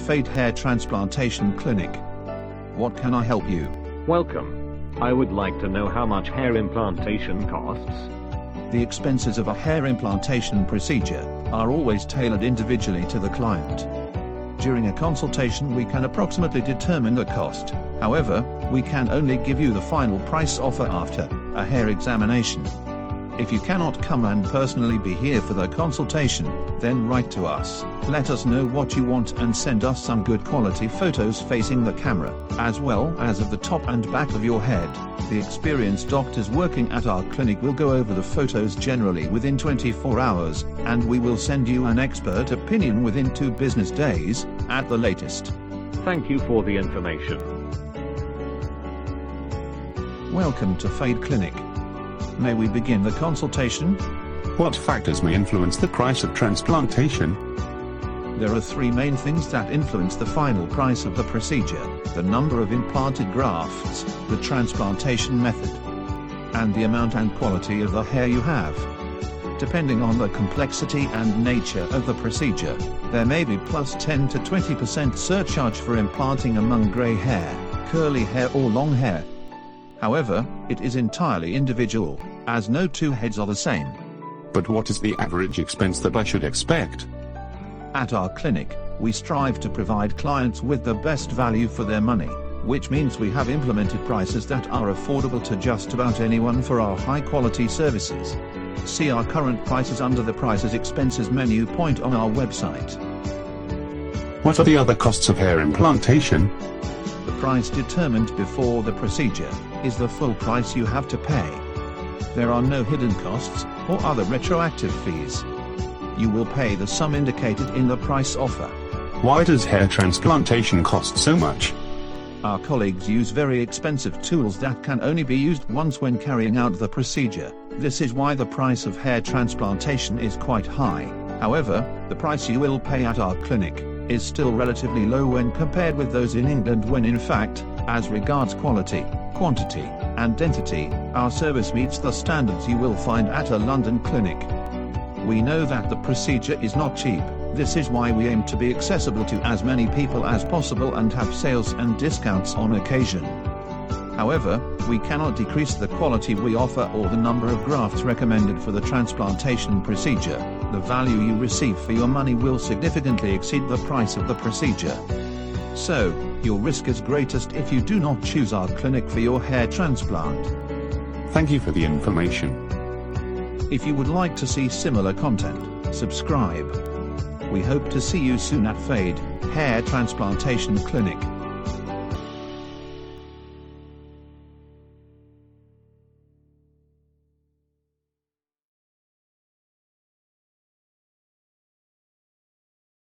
PHAEYDE Hair Transplantation Clinic. What can I help you? Welcome. I would like to know how much hair implantation costs. The expenses of a hair implantation procedure are always tailored individually to the client. During a consultation we can approximately determine the cost. However, we can only give you the final price offer after a hair examination. If you cannot come and personally be here for the consultation, then write to us, let us know what you want and send us some good quality photos facing the camera, as well as of the top and back of your head. The experienced doctors working at our clinic will go over the photos generally within 24 hours, and we will send you an expert opinion within 2 business days, at the latest. Thank you for the information. Welcome to PHAEYDE Clinic. May we begin the consultation? What factors may influence the price of transplantation? There are 3 main things that influence the final price of the procedure: the number of implanted grafts, the transplantation method, and the amount and quality of the hair you have. Depending on the complexity and nature of the procedure, there may be plus 10 to 20% surcharge for implanting among grey hair, curly hair or long hair. However, it is entirely individual, as no 2 heads are the same. But what is the average expense that I should expect? At our clinic, we strive to provide clients with the best value for their money, which means we have implemented prices that are affordable to just about anyone for our high-quality services. See our current prices under the Prices Expenses menu point on our website. What are the other costs of hair implantation? The price determined before the procedure is the full price you have to pay. There are no hidden costs or other retroactive fees. You will pay the sum indicated in the price offer. Why does hair transplantation cost so much? Our colleagues use very expensive tools that can only be used once when carrying out the procedure. This is why the price of hair transplantation is quite high. However, the price you will pay at our clinic is still relatively low when compared with those in England, when in fact, as regards quality, quantity, and density, our service meets the standards you will find at a London clinic. We know that the procedure is not cheap. This is why we aim to be accessible to as many people as possible and have sales and discounts on occasion. However, we cannot decrease the quality we offer or the number of grafts recommended for the transplantation procedure. The value you receive for your money will significantly exceed the price of the procedure. So, your risk is greatest if you do not choose our clinic for your hair transplant. Thank you for the information. If you would like to see similar content, subscribe. We hope to see you soon at PHAEYDE Hair Transplantation Clinic.